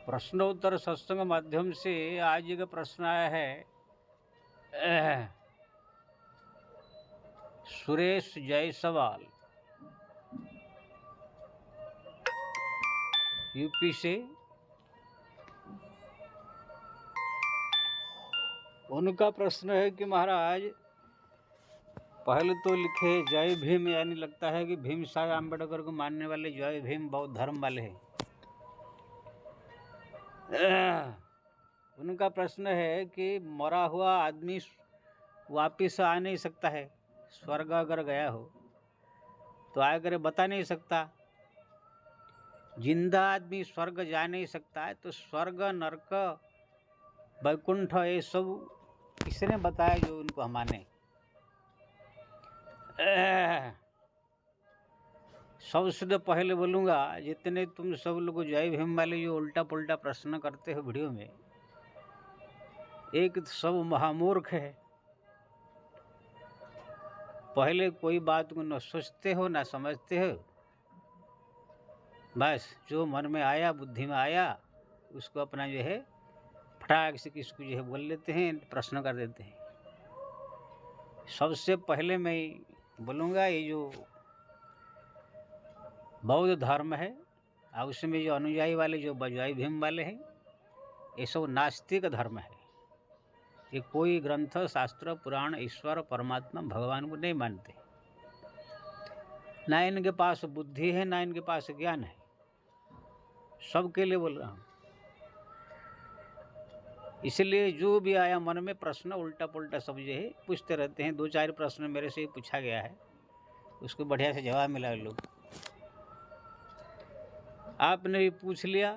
प्रश्नोत्तर सत्संग माध्यम से आज एक प्रश्न आया है। सुरेश जायसवाल यूपी से। उनका प्रश्न है कि महाराज, पहले तो लिखे जय भीम, यानी लगता है कि भीम साहब अम्बेडकर को मानने वाले जय भीम बौद्ध धर्म वाले हैं। उनका प्रश्न है कि मरा हुआ आदमी वापिस आ नहीं सकता है। स्वर्ग अगर गया हो तो आकर बता नहीं सकता। जिंदा आदमी स्वर्ग जा नहीं सकता है, तो स्वर्ग नरक वैकुंठ ये सब किसने बताया जो उनको हम माने? सबसे तो पहले बोलूँगा, जितने तुम सब लोग जय भीम वाले जो उल्टा पुल्टा प्रश्न करते हो वीडियो में, एक सब महामूर्ख है। पहले कोई बात को न सोचते हो ना समझते हो, बस जो मन में आया, बुद्धि में आया, उसको अपना जो है फटाक से किसको जो है बोल लेते हैं, प्रश्न कर देते हैं। सबसे पहले मैं बोलूँगा, ये जो बौद्ध धर्म है और उसमें जो अनुयायी वाले जो जय भीम वाले हैं, ये सब नास्तिक धर्म है। ये कोई ग्रंथ, शास्त्र, पुराण, ईश्वर, परमात्मा, भगवान को नहीं मानते। ना इनके पास बुद्धि है, ना इनके पास ज्ञान है। सबके लिए बोल रहा हूँ। इसलिए जो भी आया मन में प्रश्न उल्टा पुल्टा सब जो है पूछते रहते हैं। 2-4 प्रश्न मेरे से पूछा गया है, उसको बढ़िया से जवाब मिला लोग। आपने भी पूछ लिया,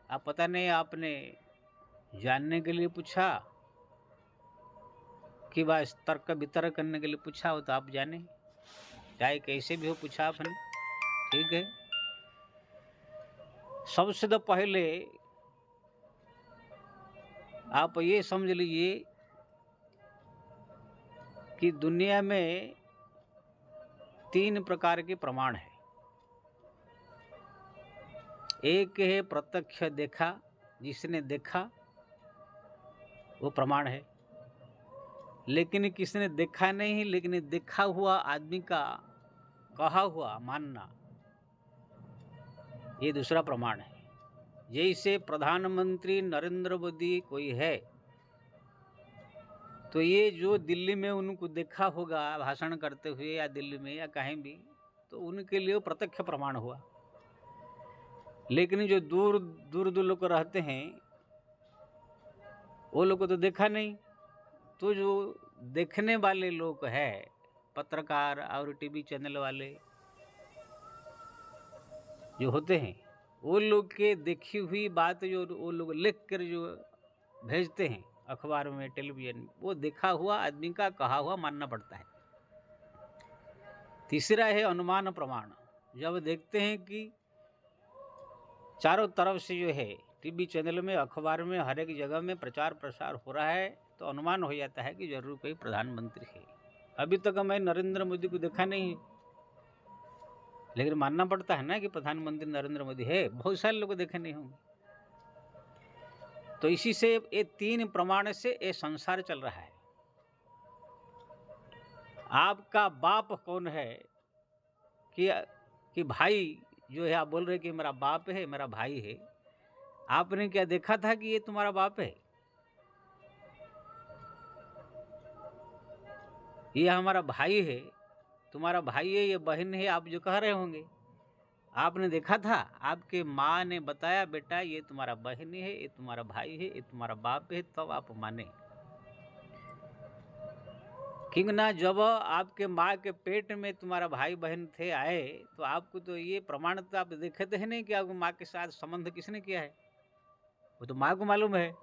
आप पता नहीं आपने जानने के लिए पूछा कि बस तर्क वितर्क करने के लिए पूछा हो, तो आप जाने, चाहे कैसे भी हो पूछा आपने, ठीक है। सबसे तो पहले आप ये समझ लीजिए कि दुनिया में 3 प्रकार के प्रमाण है। एक है प्रत्यक्ष देखा, जिसने देखा वो प्रमाण है। लेकिन किसने देखा नहीं, लेकिन देखा हुआ आदमी का कहा हुआ मानना, ये दूसरा प्रमाण है। जैसे प्रधानमंत्री नरेंद्र मोदी कोई है, तो ये जो दिल्ली में उनको देखा होगा भाषण करते हुए, या दिल्ली में या कहीं भी, तो उनके लिए वो प्रत्यक्ष प्रमाण हुआ। लेकिन जो दूर दूर लोग रहते हैं, वो लोग को तो देखा नहीं। तो जो देखने वाले लोग हैं, पत्रकार और टीवी चैनल वाले जो होते हैं, वो लोग के देखी हुई बात जो वो लोग लिख कर जो भेजते हैं अखबार में, टेलीविजन में, वो देखा हुआ आदमी का कहा हुआ मानना पड़ता है। तीसरा है अनुमान प्रमाण। जब देखते हैं कि चारों तरफ से जो है टीवी चैनल में, अखबार में, हर एक जगह में प्रचार प्रसार हो रहा है, तो अनुमान हो जाता है कि जरूर कोई प्रधानमंत्री है। अभी तक मैं नरेंद्र मोदी को देखा नहीं है, लेकिन मानना पड़ता है ना कि प्रधानमंत्री नरेंद्र मोदी है। बहुत सारे लोग देखे नहीं होंगे। तो इसी से ये 3 प्रमाण से ये संसार चल रहा है। आपका बाप कौन है, कि भाई जो है, आप बोल रहे कि मेरा बाप है, मेरा भाई है। आपने क्या देखा था कि ये तुम्हारा बाप है, ये हमारा भाई है, तुम्हारा भाई है, ये बहन है, आप जो कह रहे होंगे, आपने देखा था? आपके माँ ने बताया, बेटा ये तुम्हारा बहन है, ये तुम्हारा भाई है, ये तुम्हारा बाप है, तब आप माने। क्योंकि ना, जब आपके माँ के पेट में तुम्हारा भाई बहन थे आए, तो आपको तो ये प्रमाण तो आप देखे थे नहीं कि आपको माँ के साथ संबंध किसने किया है, वो तो माँ को मालूम है।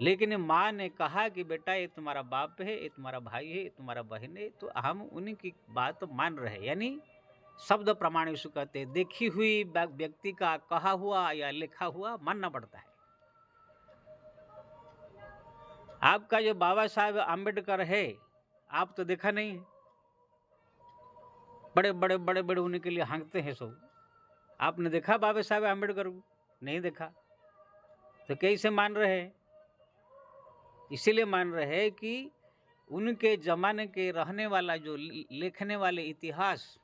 लेकिन माँ ने कहा कि बेटा ये तुम्हारा बाप है, ये तुम्हारा भाई है, ये तुम्हारा बहन है, तो हम उन्हीं की बात मान रहे हैं। यानी शब्द प्रमाण इसको कहते हैं। देखी हुई व्यक्ति का कहा हुआ या लिखा हुआ मानना पड़ता है। आपका जो बाबा साहब आम्बेडकर है, आप तो देखा नहीं है, बड़े बड़े उन्हीं के लिए हाँकते हैं सब। आपने देखा बाबा साहब आम्बेडकर को? नहीं देखा। तो कैसे मान रहे हैं? इसीलिए मान रहे हैं कि उनके जमाने के रहने वाला जो लिखने वाले इतिहास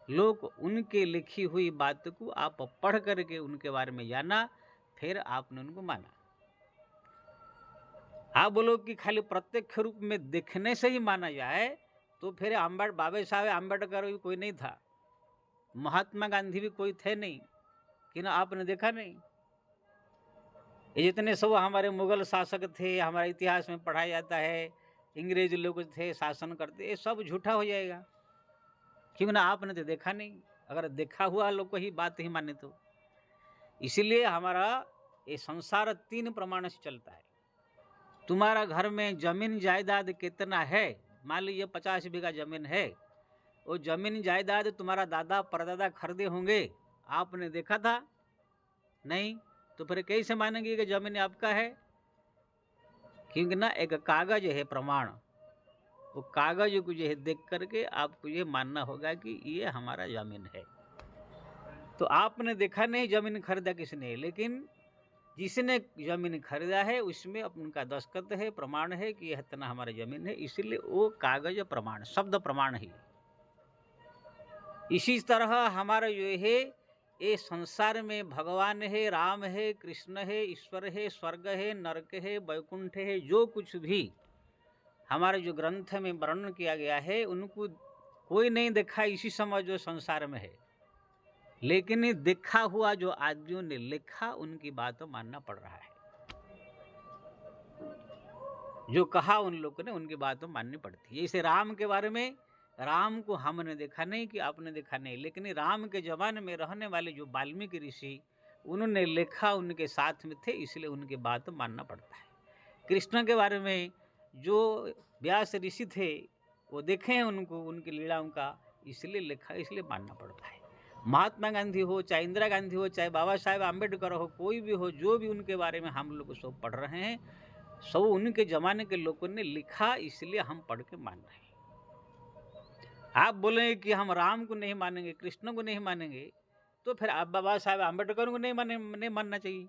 लोग, उनके लिखी हुई बात को आप पढ़ करके उनके बारे में जाना, फिर आपने उनको माना। आप बोलो कि खाली प्रत्यक्ष रूप में देखने से ही माना जाए, तो फिर बाबा साहब आम्बेडकर भी कोई नहीं था, महात्मा गांधी भी कोई थे नहीं, कि ना आपने देखा नहीं। ये जितने सब हमारे मुगल शासक थे, हमारे इतिहास में पढ़ाया जाता है, अंग्रेज लोग थे शासन करते, ये सब झूठा हो जाएगा, क्यों ना आपने तो देखा नहीं। अगर देखा हुआ लोग को ही बात ही माने तो। इसीलिए हमारा ये संसार 3 प्रमाण से चलता है। तुम्हारा घर में जमीन जायदाद कितना है, मान लीजिए 50 बीघा जमीन है, वो जमीन जायदाद तुम्हारा दादा परदादा खरीदे होंगे, आपने देखा था नहीं, तो फिर कैसे मानेंगे कि जमीन आपका है? क्योंकि ना एक कागज है प्रमाण, वो कागज को जो है देख करके आपको ये मानना होगा कि ये हमारा जमीन है। तो आपने देखा नहीं जमीन खरीदा किसने, लेकिन जिसने जमीन खरीदा है उसमें उनका दस्तखत है, प्रमाण है कि यह इतना हमारा जमीन है, इसलिए वो कागज प्रमाण, शब्द प्रमाण है। इसी तरह हमारा जो है ये संसार में भगवान है, राम है, कृष्ण है, ईश्वर है, स्वर्ग है, नरक है, वैकुंठ है, जो कुछ भी हमारे जो ग्रंथ में वर्णन किया गया है, उनको कोई नहीं देखा इसी समय जो संसार में है, लेकिन देखा हुआ जो आदमियों ने लिखा उनकी बात मानना पड़ रहा है। जो कहा उन लोगों ने उनकी बात माननी पड़ती है। जैसे राम के बारे में, राम को हमने देखा नहीं कि आपने देखा नहीं, लेकिन राम के जमाने में रहने वाले जो वाल्मीकि ऋषि, उन्होंने लिखा, उनके साथ में थे, इसलिए उनकी बात मानना पड़ता है। कृष्ण के बारे में जो व्यास ऋषि थे वो देखे हैं उनको, उनकी लीलाओं का, इसलिए लिखा, इसलिए मानना पड़ता है। महात्मा गांधी हो, चाहे इंदिरा गांधी हो, चाहे बाबा साहेब आम्बेडकर हो, कोई भी हो, जो भी उनके बारे में हम लोग सब पढ़ रहे हैं, सब उनके जमाने के लोगों ने लिखा, इसलिए हम पढ़ के मान रहे हैं। आप बोलेंगे कि हम राम को नहीं मानेंगे, कृष्ण को नहीं मानेंगे, तो फिर आप बाबा साहेब आम्बेडकर को नहीं मानना चाहिए।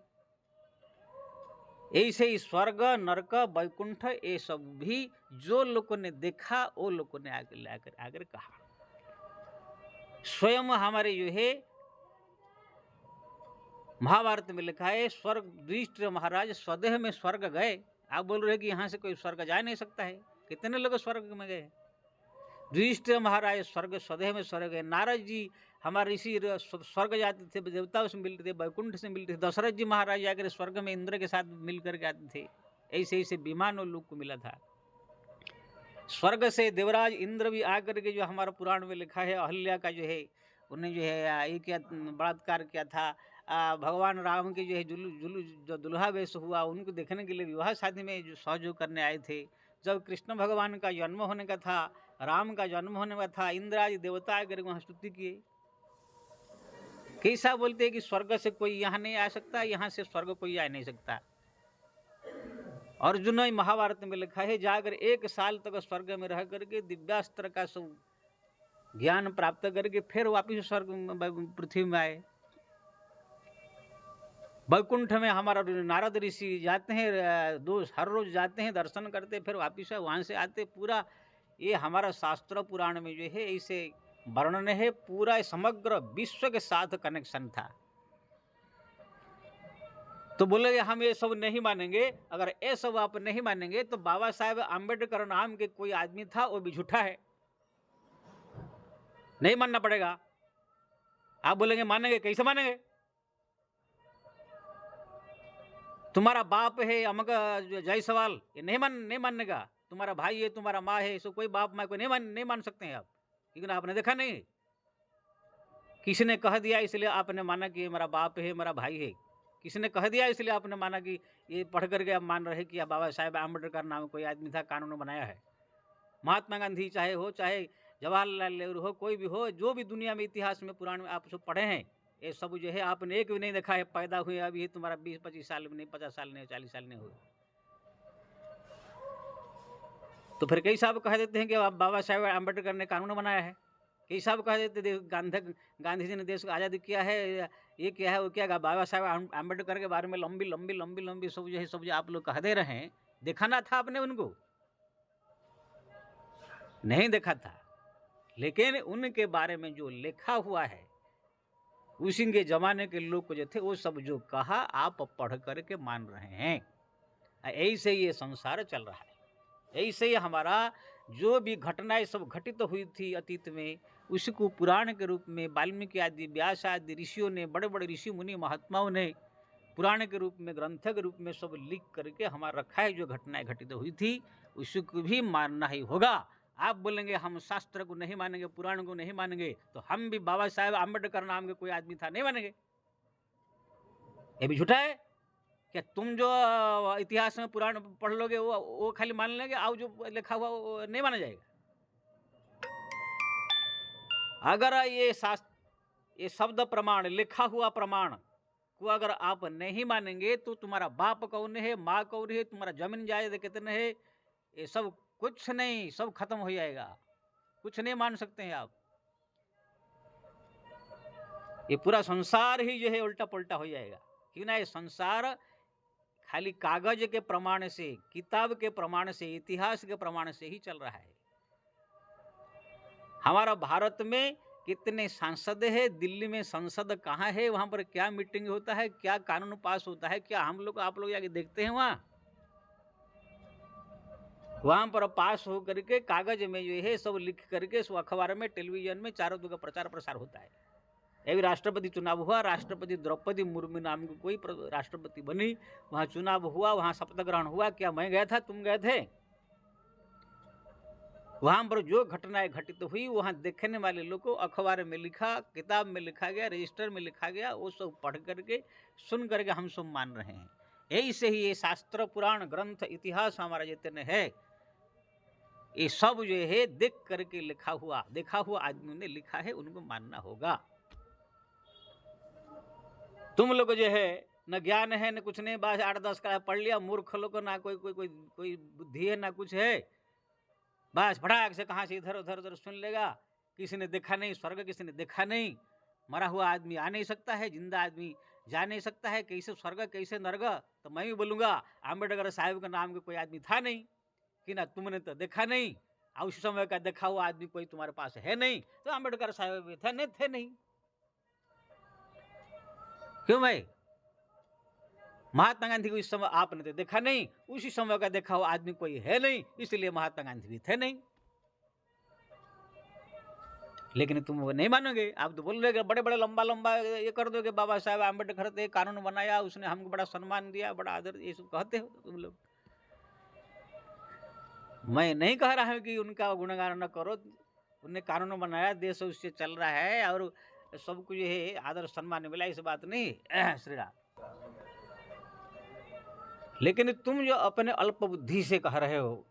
ऐसे ही स्वर्ग, नरक, वैकुंठ, ये सब भी जो लोगों ने देखा वो लोगों ने आकर कहा। स्वयं हमारे जो है महाभारत में लिखा है, स्वर्ग युधिष्ठिर महाराज स्वदेह में स्वर्ग गए। आप बोल रहे कि यहाँ से कोई स्वर्ग जा नहीं सकता है, कितने लोग स्वर्ग में गए? युधिष्ठिर महाराज स्वर्ग, स्वदेह में स्वर्ग गए। नारद जी हमारे ऋषि स्वर्ग जाते थे, देवताओं से मिलते थे, वैकुंठ से मिलते थे। दशरथ जी महाराज जाकर स्वर्ग में इंद्र के साथ मिल करके आते थे। ऐसे ऐसे विमान और लोग को मिला था। स्वर्ग से देवराज इंद्र भी आकर के, जो हमारा पुराण में लिखा है, अहल्या का जो है उन्हें जो है ये क्या बलात्कार किया था, भगवान राम के जो है जो दुल्हा वेश हुआ, उनको देखने के लिए विवाह शादी में जो सहयोग करने आए थे। जब कृष्ण भगवान का जन्म होने का था, राम का जन्म होने का था, इंद्र आदि देवता आकर वहाँ स्तुति किए। कैसा बोलते हैं कि स्वर्ग से कोई यहाँ नहीं आ सकता, यहाँ से स्वर्ग कोई आ नहीं सकता। अर्जुन महाभारत में लिखा है, जाकर 1 साल तक स्वर्ग में रह करके दिव्यास्त्र का सब ज्ञान प्राप्त करके फिर वापिस स्वर्ग पृथ्वी में आए। वैकुंठ में हमारा नारद ऋषि जाते हैं, हर रोज जाते हैं, दर्शन करते, फिर वापिस वहाँ से आते। पूरा ये हमारा शास्त्र पुराण में जो है ऐसे वर्णन है, पूरा समग्र विश्व के साथ कनेक्शन था। तो बोले हम ये सब नहीं मानेंगे। अगर ये सब आप नहीं मानेंगे तो बाबा साहेब आम्बेडकर नाम के कोई आदमी था, वो भी झूठा है, नहीं मानना पड़ेगा। आप बोलेंगे मानेंगे, कैसे मानेंगे? तुम्हारा बाप है अमक जायसवाल, ये नहीं मानने का। तुम्हारा भाई है, तुम्हारा माँ है, इसको कोई बाप माँ को नहीं मान सकते हैं आप, क्योंकि आपने देखा नहीं। किसी ने कह दिया इसलिए आपने माना कि मेरा बाप है, मेरा भाई है। किसी ने कह दिया इसलिए आपने माना कि ये पढ़ करके आप मान रहे कि बाबा साहेब आम्बेडकर नाम कोई आदमी था, कानून बनाया है। महात्मा गांधी चाहे हो, चाहे जवाहरलाल नेहरू हो, कोई भी हो, जो भी दुनिया में इतिहास में पुराण में आप सब पढ़े हैं, ये सब जो है आपने एक भी नहीं देखा है। पैदा हुए अभी तुम्हारा 20-25 साल में नहीं, 50 साल नहीं, 40 साल नहीं हुए, तो फिर कैसे आप कह देते हैं कि बाबा साहेब आम्बेडकर ने कानून बनाया है? कई साहब कह देते गांधी जी ने देश को आज़ादी किया है, ये क्या है वो क्या है। बाबा साहब आम्बेडकर के बारे में लंबी लंबी लंबी लंबी सब जो है सब जो आप लोग कह दे रहे हैं, देखा ना था आपने उनको? नहीं देखा था। लेकिन उनके बारे में जो लिखा हुआ है, उसी के जमाने के लोग जो थे वो सब जो कहा आप पढ़ करके मान रहे हैं। ऐसे ये संसार चल रहा है। ऐसे ही हमारा जो भी घटनाएं सब घटित हुई थी अतीत में, उसको पुराण के रूप में वाल्मीकि आदि, व्यास आदि ऋषियों ने, बड़े बड़े ऋषि मुनि महात्माओं ने पुराण के रूप में, ग्रंथ के रूप में सब लिख करके हमारा रखा है। जो घटनाएं घटित हुई थी उसको भी मानना ही होगा। आप बोलेंगे हम शास्त्र को नहीं मानेंगे, पुराण को नहीं मानेंगे, तो हम भी बाबा साहेब आम्बेडकर नाम के कोई आदमी था नहीं मानेंगे? ये भी झूठा है क्या? तुम जो इतिहास में पुराण पढ़ लोगे वो खाली मान लेंगे, और जो लिखा हुआ वो नहीं माना जाएगा? अगर ये शास्त्र, ये शब्द प्रमाण, लिखा हुआ प्रमाण को अगर आप नहीं मानेंगे तो तुम्हारा बाप कौन है, माँ कौन है, तुम्हारा जमीन जायदाद कितने है, ये सब कुछ नहीं, सब खत्म हो जाएगा। कुछ नहीं मान सकते हैं आप। ये पूरा संसार ही जो है उल्टा पुल्टा हो जाएगा। क्यों ना? ये संसार खाली कागज के प्रमाण से, किताब के प्रमाण से, इतिहास के प्रमाण से ही चल रहा है। हमारा भारत में कितने सांसद है, दिल्ली में संसद कहाँ है, वहां पर क्या मीटिंग होता है, क्या कानून पास होता है, क्या हम लोग आप लोग जाके देखते हैं? वहां पर पास हो करके कागज में जो है सब लिख करके सब अखबार में, टेलीविजन में चारों जगह प्रचार प्रसार होता है। अभी राष्ट्रपति चुनाव हुआ, राष्ट्रपति द्रौपदी मुर्मू नाम की कोई राष्ट्रपति बनी, वहां चुनाव हुआ, वहां शपथ ग्रहण हुआ। क्या मैं गया था? तुम गए थे? वहां पर जो घटनाएं घटित हुई वहां देखने वाले लोग को अखबार में लिखा, किताब में लिखा गया, रजिस्टर में लिखा गया, वो सब पढ़ करके सुन करके हम सब मान रहे हैं। यही से ही ये शास्त्र, पुराण, ग्रंथ, इतिहास हमारा जितने है, ये सब जो है देख करके लिखा हुआ, देखा हुआ आदमी ने लिखा है, उनको मानना होगा। तुम लोग जो है न ज्ञान है न कुछ नहीं, बस 8-10 का पढ़ लिया, मूर्ख लोग को ना कोई बुद्धि है ना कुछ है, बस फटाक से कहाँ से इधर उधर उधर सुन लेगा। किसी ने देखा नहीं स्वर्ग, किसी ने देखा नहीं, मरा हुआ आदमी आ नहीं सकता है, जिंदा आदमी जा नहीं सकता है, कैसे स्वर्ग कैसे नर्ग। तो मैं भी बोलूंगा आम्बेडकर साहब का नाम का कोई आदमी था नहीं कि ना, तुमने तो देखा नहीं, और उस समय का देखा हुआ आदमी कोई तुम्हारे पास है नहीं, तो आम्बेडकर साहब भी थे नहीं। क्यों भाई? महात्मा गांधी को इस समय आपने तो देखा नहीं, उसी समय का देखा हुआ आदमी कोई है नहीं, इसलिए महात्मा गांधी भी थे नहीं। लेकिन तुम वो नहीं मानोगे, आप तो बोल रहे बड़े बड़े लंबा लंबा ये कर दोगे, बाबा साहब आम्बेडकर थे, कानून बनाया, उसने हमको बड़ा सम्मान दिया, बड़ा आदर, ये सब कहते हो तुम लोग। मैं नहीं कह रहा हूं कि उनका गुणगान न करो, उन्हें कानून बनाया, देश उससे चल रहा है और सब कुछ है, आदर सम्मान मिला, इस बात नहीं श्री राम। लेकिन तुम जो अपने अल्प बुद्धि से कह रहे हो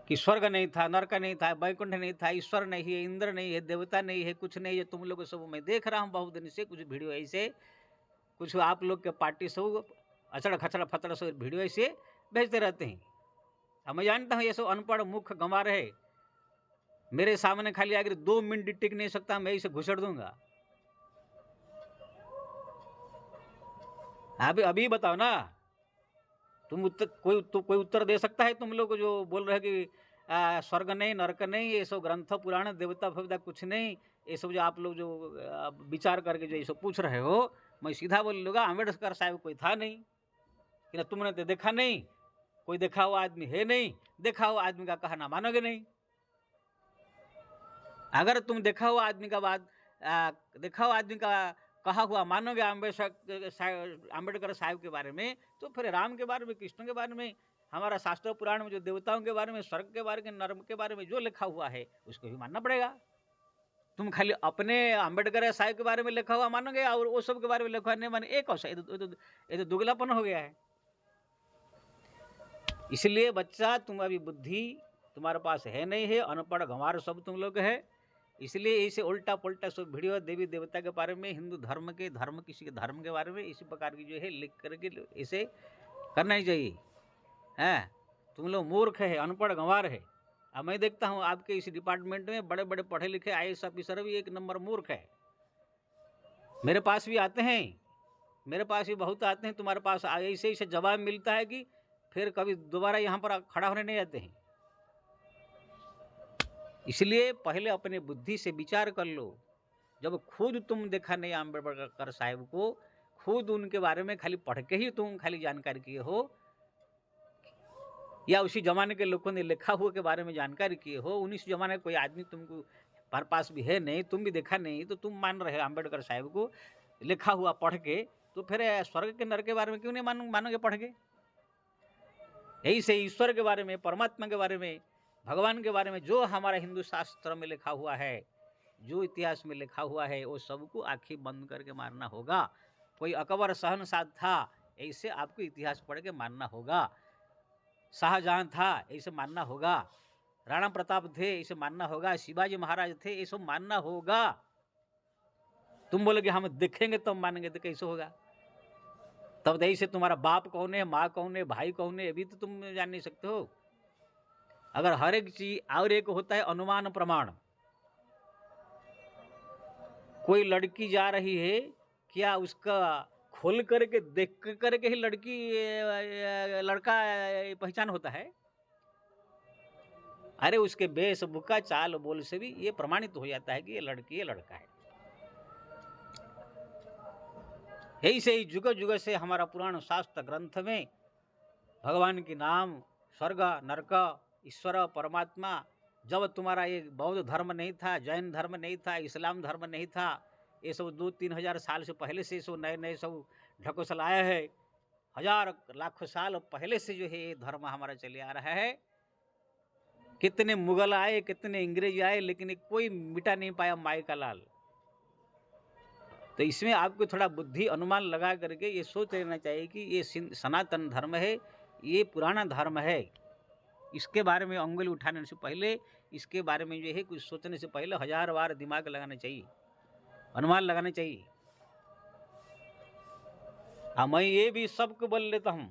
कि स्वर्ग नहीं था, नरक नहीं था, वैकुंठ नहीं था, ईश्वर नहीं है, इंद्र नहीं है, देवता नहीं है, कुछ नहीं है, तुम लोग सब मैं देख रहा हूँ बहुत दिन से, कुछ वीडियो ऐसे, कुछ आप लोग के पार्टी सब अचड़ खचड़ फचड़ सब वीडियो ऐसे भेजते रहते हैं। अब मैं जानता हूँ ये सब अनपढ़ मुख गंवा रहे, मेरे सामने खाली आकर 2 मिनट टिक नहीं सकता, मैं इसे घुसड़ दूंगा। अभी बताओ ना, तुम कोई उत्तर दे सकता है? तुम लोग जो बोल रहे हैं कि स्वर्ग नहीं, नरक नहीं, ये सब ग्रंथ पुराण, देवता फेवता कुछ नहीं, ये सब जो आप लोग जो विचार करके जो ये सब पूछ रहे हो, मैं सीधा बोल लूँगा आम्बेडकर साहब कोई था नहीं कि ना, तुमने तो देखा नहीं, कोई देखा हुआ आदमी है नहीं, देखा हुआ आदमी का कहना मानोगे नहीं। अगर तुम देखा हुआ आदमी का बात, देखा हुआ आदमी का कहा हुआ मानोगे आम्बेडकर साहब के बारे में, तो फिर राम के बारे में, कृष्ण के बारे में, हमारा शास्त्र पुराण में जो देवताओं के बारे में, स्वर्ग के बारे में, नरक के बारे में जो लिखा हुआ है उसको भी मानना पड़ेगा। तुम खाली अपने आम्बेडकर साहब के बारे में लिखा हुआ मानोगे और वो सब के बारे में लिखा नहीं माने, एक औसा, ये तो दुगलापन हो गया है। इसलिए बच्चा, तुम अभी बुद्धि तुम्हारे पास है नहीं है, अनपढ़ गंवार सब तुम लोग है, इसलिए इसे उल्टा पुल्टा सब वीडियो देवी देवता के बारे में, हिंदू धर्म के, किसी के धर्म के बारे में इसी प्रकार की जो है लिख करके इसे करना ही चाहिए। हैं तुम लोग मूर्ख है, अनपढ़ गंवार है। अब मैं देखता हूँ आपके इस डिपार्टमेंट में बड़े बड़े पढ़े लिखे IAS ऑफिसर भी एक नंबर मूर्ख है। मेरे पास भी आते हैं, मेरे पास भी बहुत आते हैं, तुम्हारे पास ऐसे ऐसे जवाब मिलता है कि फिर कभी दोबारा यहाँ पर खड़ा होने नहीं आते हैं। इसलिए पहले अपने बुद्धि से विचार कर लो। जब खुद तुम देखा नहीं आम्बेडकर साहब को, खुद उनके बारे में खाली पढ़ के ही तुम खाली जानकारी किए हो, या उसी जमाने के लोगों ने लिखा हुआ के बारे में जानकारी किए हो, उन्हीं जमाने कोई आदमी तुमको पर पास भी है नहीं, तुम भी देखा नहीं, तो तुम मान रहे हो आम्बेडकर साहब को लिखा हुआ पढ़ के, तो फिर स्वर्ग के नरक के बारे में क्यों नहीं मानोगे पढ़ के? यही से ईश्वर के बारे में, परमात्मा के बारे में, भगवान के बारे में जो हमारा हिंदू शास्त्र में लिखा हुआ है, जो इतिहास में लिखा हुआ है, वो सबको आंखें बंद करके मानना होगा। कोई अकबर शहनशाह था, ऐसे आपको इतिहास पढ़ के मानना होगा। शाहजहां था, ऐसे मानना होगा। राणा प्रताप थे, ऐसे मानना होगा। शिवाजी महाराज थे, ऐसे मानना होगा। तुम बोलोगे हम देखेंगे तब मानेंगे, तो कैसे होगा? तब ऐसे तुम्हारा बाप कौन है, माँ कौन है, भाई कौन है, अभी तो तुम जान नहीं सकते हो। अगर हर एक चीज, और एक होता है अनुमान प्रमाण। कोई लड़की जा रही है, क्या उसका खोल करके देख करके ही लड़की लड़का पहचान होता है? अरे उसके वेशभूषा, चाल बोल से भी ये प्रमाणित हो जाता है कि ये लड़की है, लड़का है। यही से ही जुग जुग से हमारा पुराण शास्त्र ग्रंथ में भगवान के नाम, स्वर्ग नरक, ईश्वर परमात्मा, जब तुम्हारा ये बौद्ध धर्म नहीं था, जैन धर्म नहीं था, इस्लाम धर्म नहीं था, ये सब 2-3 हजार साल से पहले से सब नए नए सब ढकोसल आया है। हजार लाखों साल पहले से जो है ये धर्म हमारा चले आ रहा है। कितने मुगल आए, कितने अंग्रेज आए, लेकिन कोई मिटा नहीं पाया माई का लाल। तो इसमें आपको थोड़ा बुद्धि अनुमान लगा करके ये सोच लेना चाहिए कि ये सनातन धर्म है, ये पुराना धर्म है। इसके बारे में अंगुली उठाने से पहले, इसके बारे में जो है कुछ सोचने से पहले 1000 बार दिमाग लगाना चाहिए, अनुमान लगाना चाहिए। हाँ, मैं ये भी सबको बोल लेता हूँ,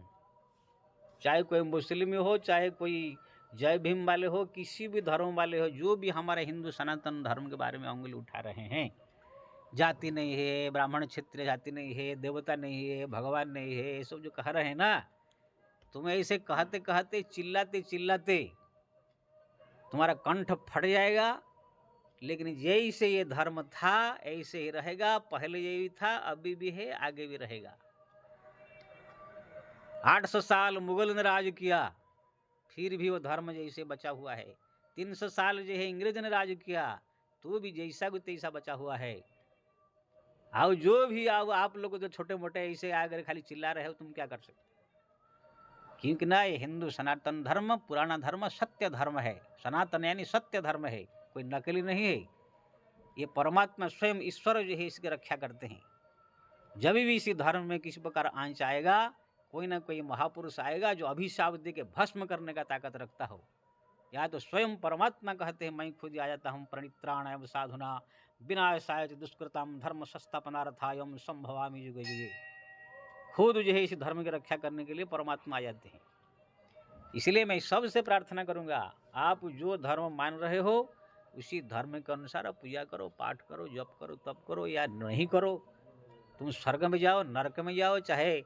चाहे कोई मुस्लिम हो, चाहे कोई जय भीम वाले हो, किसी भी धर्म वाले हो, जो भी हमारे हिंदू सनातन धर्म के बारे में अंगुली उठा रहे हैं, जाति नहीं है, ब्राह्मण क्षेत्रीय जाति नहीं है, देवता नहीं है, भगवान नहीं है, ये सब जो कह रहे हैं ना, तुम्हें ऐसे कहते कहते चिल्लाते चिल्लाते तुम्हारा कंठ फट जाएगा। लेकिन जैसे ये धर्म था ऐसे ही रहेगा, पहले यही था, अभी भी है, आगे भी रहेगा। 800 साल मुगल ने राज किया, फिर भी वो धर्म जैसे बचा हुआ है। 300 साल जो है अंग्रेज ने राज किया, तो भी जैसा को तैसा बचा हुआ है। आओ जो भी आओ, आप लोग जो छोटे मोटे ऐसे आकर खाली चिल्ला रहे हो, तुम क्या कर सकते? क्योंकि ना ये हिंदू सनातन धर्म पुराना धर्म सत्य धर्म है। सनातन यानी सत्य धर्म है, कोई नकली नहीं है। ये परमात्मा स्वयं ईश्वर जो है इसकी रक्षा करते हैं। जब भी इसी धर्म में किसी प्रकार आंच आएगा, कोई ना कोई महापुरुष आएगा जो अभिशाप दे के भस्म करने का ताकत रखता हो। या तो स्वयं परमात्मा कहते हैं, मैं खुद आ जाता हूँ, परित्राणाय साधुना विनाशाय दुष्कृताम धर्म संस्थापनार्थाय संभवामि युगे युगे। खुद जो है इस धर्म की रक्षा करने के लिए परमात्मा आ जाते हैं। इसलिए मैं सबसे प्रार्थना करूंगा, आप जो धर्म मान रहे हो उसी धर्म के अनुसार पूजा करो, पाठ करो, जप करो, तप करो या नहीं करो। तुम स्वर्ग में जाओ, नरक में जाओ, चाहे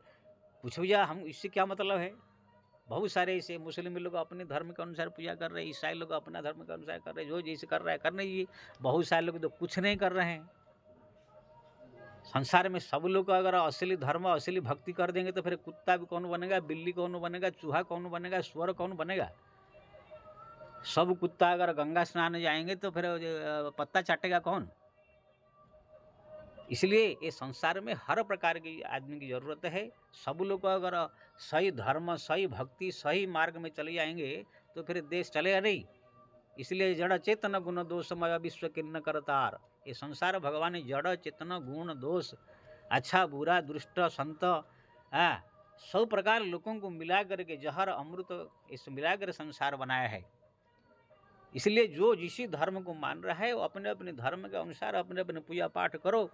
कुछ भी जाओ, हम इससे क्या मतलब है? बहुत सारे ऐसे मुस्लिम लोग अपने धर्म के अनुसार पूजा कर रहे हैं, ईसाई लोग अपना धर्म के अनुसार कर रहे हैं, जो जैसे कर रहा है करने दीजिए। बहुत सारे लोग तो कुछ नहीं कर रहे हैं। संसार में सब लोग अगर असली धर्म, असली भक्ति कर देंगे तो फिर कुत्ता भी कौन बनेगा, बिल्ली कौन बनेगा, चूहा कौन बनेगा, सुअर कौन बनेगा? सब कुत्ता अगर गंगा स्नान जाएंगे तो फिर पत्ता चाटेगा कौन? इसलिए ये संसार में हर प्रकार की आदमी की जरूरत है। सब लोग अगर सही धर्म, सही भक्ति, सही मार्ग में चले जाएंगे तो फिर देश चलेगा नहीं। इसलिए जड़ चेतन गुण दोषमय विश्व किन्न करतार। ये संसार भगवान ने जड़ चेतन गुण दोष, अच्छा बुरा दुष्ट संत, सब प्रकार लोगों को मिला करके जहर अमृत इस मिला कर संसार बनाया है। इसलिए जो जिस धर्म को मान रहा है वो अपने अपने धर्म के अनुसार अपने अपने पूजा पाठ करो।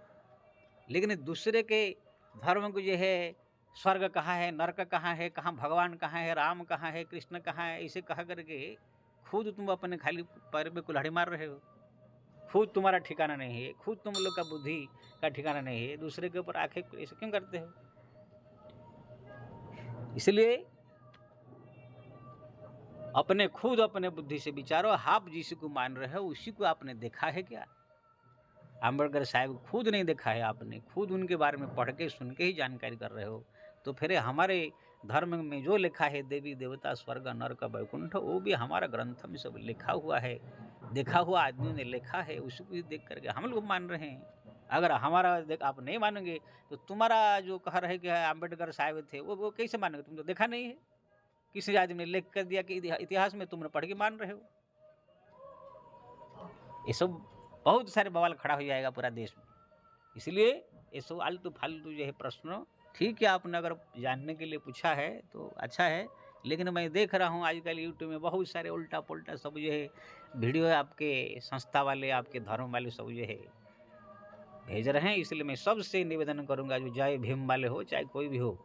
लेकिन दूसरे के धर्म को जो है स्वर्ग कहाँ है, नरक कहाँ है, कहाँ भगवान कहाँ है, राम कहाँ है, कृष्ण कहाँ है, ऐसे कहा करके खुद तुम अपने खाली पैर पे कुल्हाड़ी मार रहे हो, खुद तुम्हारा ठिकाना नहीं है, खुद तुम लोग का बुद्धि का ठिकाना नहीं है, दूसरे के ऊपर आंखें ऐसे क्यों करते हो? इसलिए अपने खुद अपने बुद्धि से विचारो, आप जिसको मान रहे हो उसी को आपने देखा है क्या? अम्बेडकर साहब खुद नहीं देखा है आपने, खुद उनके बारे में पढ़ के सुन के ही जानकारी कर रहे हो। तो फिर हमारे धर्म में जो लिखा है देवी देवता स्वर्ग नरक वैकुंठ, वो भी हमारा ग्रंथ में सब लिखा हुआ है, देखा हुआ आदमी ने लिखा है, उसको ही देख करके हम लोग मान रहे हैं। अगर हमारा देख आप नहीं मानोगे तो तुम्हारा जो कह रहे कि अम्बेडकर साहब थे वो कैसे मानोगे? तुम तो देखा नहीं है, किसी आदमी ने लिख कर दिया कि इतिहास में तुमने पढ़ के मान रहे हो। ये सब बहुत सारे बवाल खड़ा हो जाएगा पूरा देश में। इसलिए ये सब आलतू फालतू जो है प्रश्न, ठीक है आपने अगर जानने के लिए पूछा है तो अच्छा है, लेकिन मैं देख रहा हूँ आजकल यूट्यूब में बहुत सारे उल्टा पुल्टा सब जो है वीडियो है, आपके संस्था वाले आपके धर्म वाले सब जो है भेज रहे हैं। इसलिए मैं सबसे निवेदन करूँगा, जो जय भीम वाले हो चाहे कोई भी हो,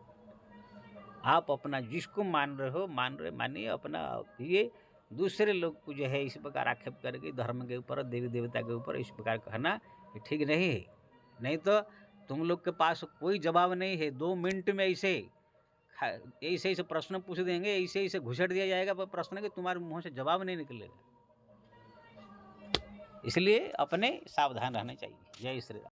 आप अपना जिसको मान रहे हो मानिए, अपना ये दूसरे लोग को जो है इस प्रकार आक्षेप करके धर्म के ऊपर देवी देवता के ऊपर इस प्रकार कहना ये ठीक नहीं है। नहीं तो तुम लोग के पास कोई जवाब नहीं है, 2 मिनट में ऐसे ऐसे प्रश्न पूछ देंगे, ऐसे ऐसे घुसट दिया जाएगा पर प्रश्न के तुम्हारे मुंह से जवाब नहीं निकलेगा। इसलिए अपने सावधान रहना चाहिए। जय श्री राम।